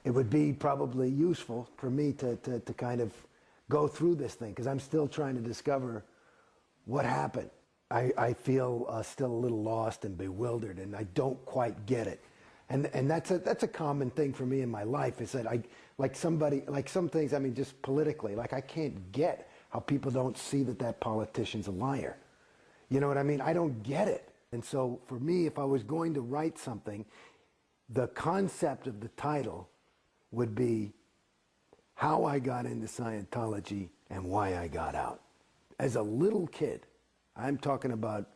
it would be probably useful for me to kind of go through this thing, because I'm still trying to discover what happened. I feel still a little lost and bewildered, and I don't quite get it. And that's a common thing for me in my life, is that like some things, I mean, just politically, like I can't get how people don't see that politician's a liar. You know what I mean? I don't get it. And so for me, if I was going to write something, the concept of the title would be how I got into Scientology and why I got out. As a little kid, I'm talking about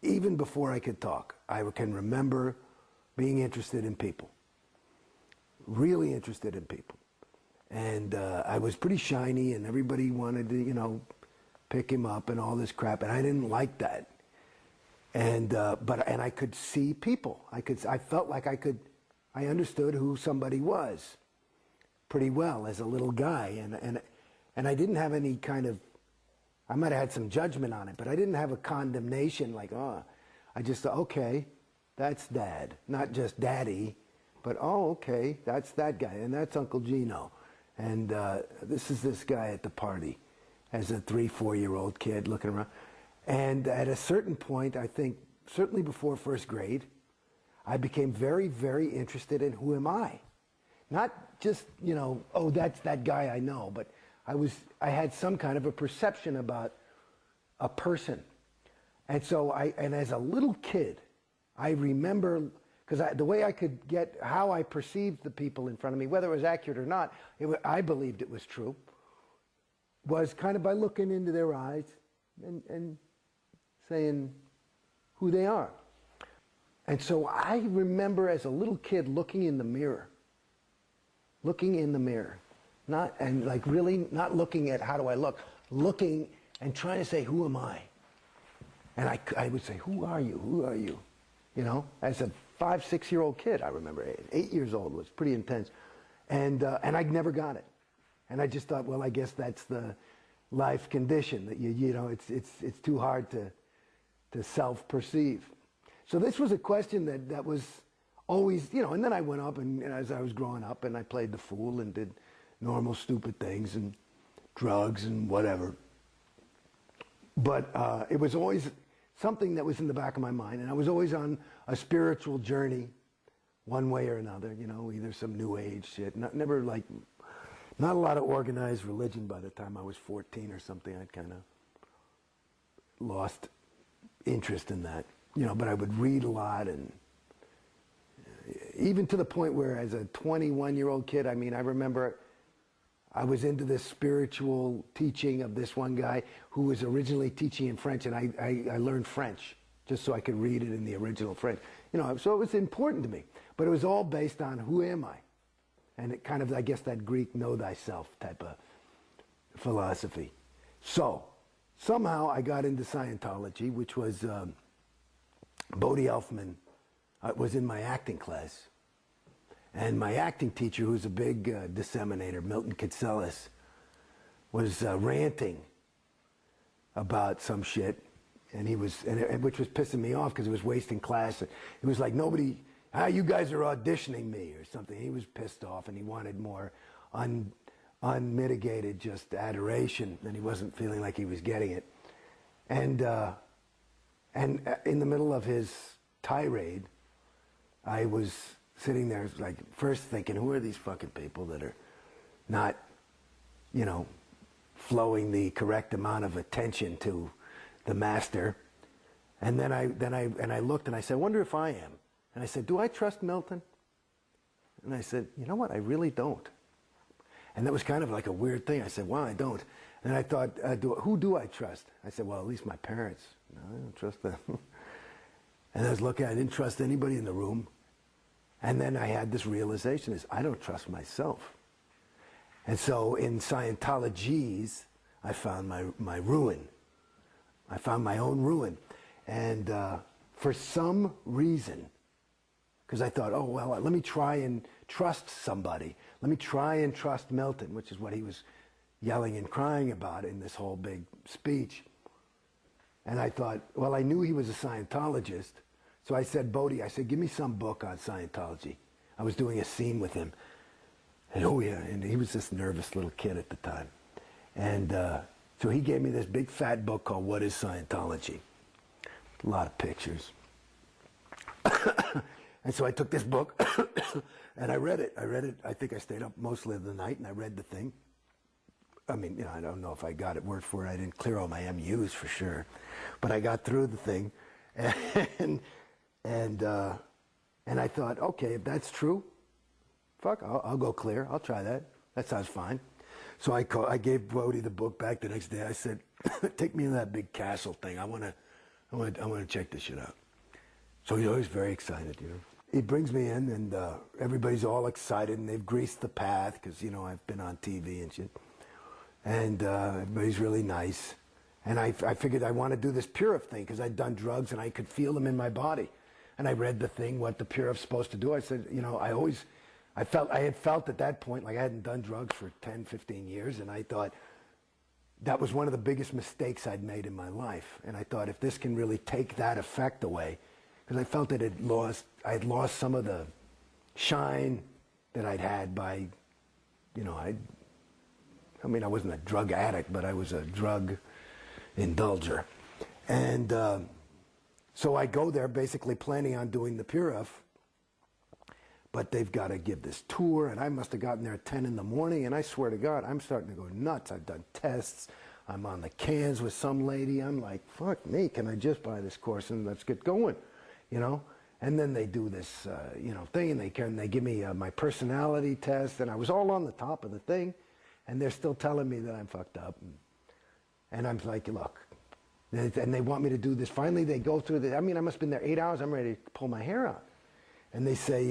even before I could talk, I can remember being interested in people, really interested in people. And I was pretty shiny, and everybody wanted to, you know, pick him up and all this crap, and I didn't like that. And and I could see people. I felt like I understood who somebody was pretty well as a little guy, and I didn't have any kind of, I might have had some judgment on it, but I didn't have a condemnation like, oh, I just thought, okay, that's Dad, not just Daddy, but oh, okay, that's that guy, and that's Uncle Gino, and this is this guy at the party, as a 3-4-year-old kid looking around. And at a certain point, I think, certainly before first grade, I became very, very interested in who am I? Not just, you know, oh, that's that guy I know, but I had some kind of a perception about a person. And so and as a little kid, I remember, because the way I could get how I perceived the people in front of me, whether it was accurate or not, I believed it was true, was kind of by looking into their eyes and saying who they are. And so I remember as a little kid looking in the mirror, and like really not looking at how do I look, looking and trying to say, who am I? And I would say, who are you? Who are you? You know, as a 5-6-year-old kid, I remember 8 years old, was pretty intense. And I never got it. And I just thought, well, I guess that's the life condition, that you know, it's too hard to self-perceive. So this was a question that was always, you know, and then I went up, and as I was growing up, and I played the fool and did normal stupid things and drugs and whatever. But it was always something that was in the back of my mind, and I was always on a spiritual journey, one way or another, you know, either some new age shit, not a lot of organized religion. By the time I was 14 or something, I'd kind of lost interest in that, you know, but I would read a lot, and even to the point where as a 21-year-old kid, I mean, I remember I was into this spiritual teaching of this one guy who was originally teaching in French, and I learned French just so I could read it in the original French. You know, so it was important to me, but it was all based on who am I? And it kind of, I guess, that Greek know thyself type of philosophy. So somehow I got into Scientology, which was Bodhi Elfman was in my acting class. And my acting teacher, who's a big disseminator, Milton Kitselis, was ranting about some shit, and which was pissing me off because it was wasting class. It was like nobody, you guys are auditioning me or something. He was pissed off, and he wanted more unmitigated just adoration, and he wasn't feeling like he was getting it. And in the middle of his tirade, I was sitting there, like, first thinking, who are these fucking people that are not, you know, flowing the correct amount of attention to the master? And then I looked and I said, I wonder if I am. And I said, do I trust Milton? And I said, you know what, I really don't. And that was kind of like a weird thing. I said, well, I don't. And I thought, who do I trust? I said, well, at least my parents. No, I don't trust them. And I was looking, I didn't trust anybody in the room. And then I had this realization, is I don't trust myself. And so in Scientologies, I found my ruin. I found my own ruin. And for some reason, because I thought, oh, well, let me try and trust somebody. Let me try and trust Milton, which is what he was yelling and crying about in this whole big speech. And I thought, well, I knew he was a Scientologist. So I said, Bodhi, I said, give me some book on Scientology. I was doing a scene with him. And oh yeah, and he was this nervous little kid at the time. And so he gave me this big fat book called What is Scientology? A lot of pictures. And so I took this book and I read it. I think I stayed up mostly of the night and I read the thing. I mean, you know, I don't know if I got it word for word. I didn't clear all my MUs for sure. But I got through the thing. And I thought, okay, if that's true, fuck, I'll go clear. I'll try that. That sounds fine. So I gave Bodie the book back the next day. I said, take me to that big castle thing. I want to check this shit out. So he's always very excited, you know. He brings me in, and everybody's all excited, and they've greased the path because, you know, I've been on TV and shit. And everybody's really nice. And I figured I want to do this Purif thing because I'd done drugs and I could feel them in my body. And I read the thing, what the Purif's supposed to do. I said, you know, I had felt at that point like I hadn't done drugs for 10, 15 years, and I thought that was one of the biggest mistakes I'd made in my life. And I thought if this can really take that effect away, because I felt that I had lost some of the shine that I'd had by, you know, I mean, I wasn't a drug addict, but I was a drug indulger. And so I go there basically planning on doing the Purif, but they've got to give this tour, and I must have gotten there at 10 in the morning, and I swear to God, I'm starting to go nuts. I've done tests. I'm on the cans with some lady. I'm like, fuck me, can I just buy this course and let's get going, you know? And then they do this, you know, thing, and they give me my personality test, and I was all on the top of the thing, and they're still telling me that I'm fucked up. And I'm like, look, and they want me to do this. Finally, they go through the, I mean, I must have been there 8 hours. I'm ready to pull my hair out. And they say,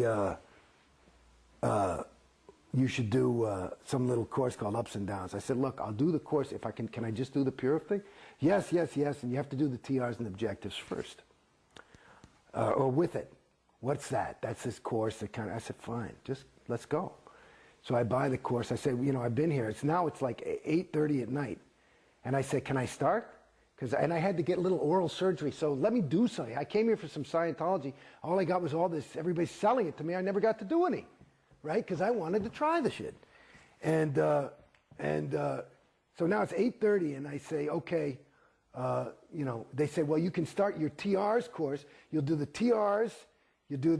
you should do some little course called Ups and Downs. I said, look, I'll do the course if I can I just do the Purif thing? Yes, yes, yes, and you have to do the TRs and objectives first. Or with it. What's that? That's this course that kind of, I said, fine, just let's go. So I buy the course. I say, you know, I've been here. It's like 8:30 at night. And I say, can I start? And I had to get a little oral surgery, so let me do something. I came here for some Scientology. All I got was all this, everybody's selling it to me. I never got to do any, right? Because I wanted to try the shit. And so now it's 8:30, and I say, okay, you know, they say, well, you can start your TRs course. You'll do the TRs, you'll do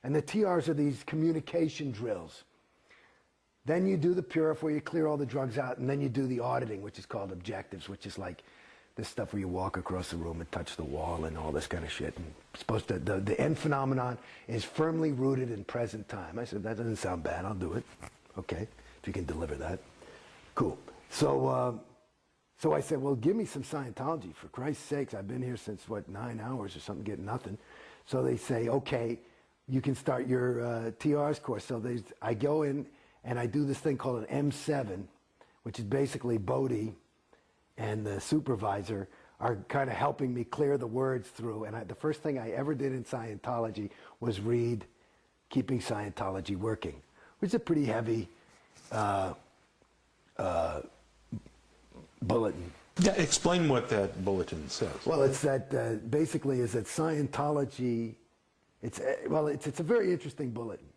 and the TRs are these communication drills. Then you do the Purif where you clear all the drugs out, and then you do the auditing, which is called objectives, which is like this stuff where you walk across the room and touch the wall and all this kind of shit. And supposed to, the end phenomenon is firmly rooted in present time. I said, that doesn't sound bad. I'll do it. Okay, if you can deliver that. Cool. So I said, well, give me some Scientology. For Christ's sakes, I've been here since, 9 hours or something, getting nothing. So they say, okay, you can start your TRs course. So I go in, and I do this thing called an M7, which is basically Bodhi and the supervisor are kind of helping me clear the words through. And the first thing I ever did in Scientology was read Keeping Scientology Working, which is a pretty heavy bulletin. Yeah, explain what that bulletin says. Well, it's that basically is that Scientology, it's a very interesting bulletin.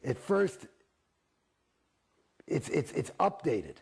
At first, it's updated.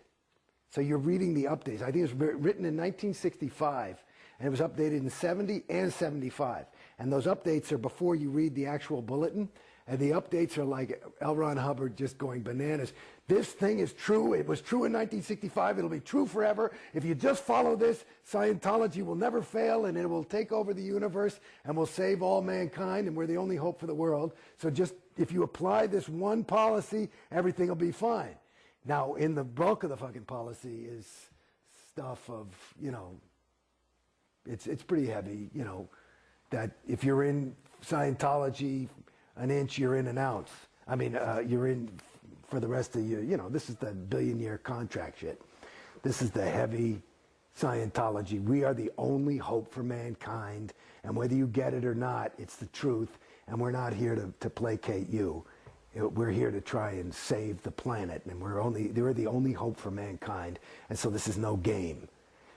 So you're reading the updates. I think it was written in 1965, and it was updated in 70 and 75. And those updates are before you read the actual bulletin, and the updates are like L. Ron Hubbard just going bananas. This thing is true. It was true in 1965. It'll be true forever. If you just follow this, Scientology will never fail, and it will take over the universe and will save all mankind, and we're the only hope for the world. So just if you apply this one policy, everything will be fine. Now, in the bulk of the fucking policy is stuff of, you know, it's pretty heavy, you know, that if you're in Scientology an inch, you're in an ounce. I mean, you're in for the rest of your, you know, this is the billion-year contract shit. This is the heavy Scientology. We are the only hope for mankind, and whether you get it or not, it's the truth, and we're not here to placate you. We're here to try and save the planet, and they're the only hope for mankind, and so this is no game.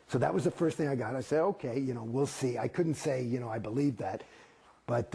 So that was the first thing I got. I said, okay, you know, we'll see. I couldn't say, you know, I believe that, but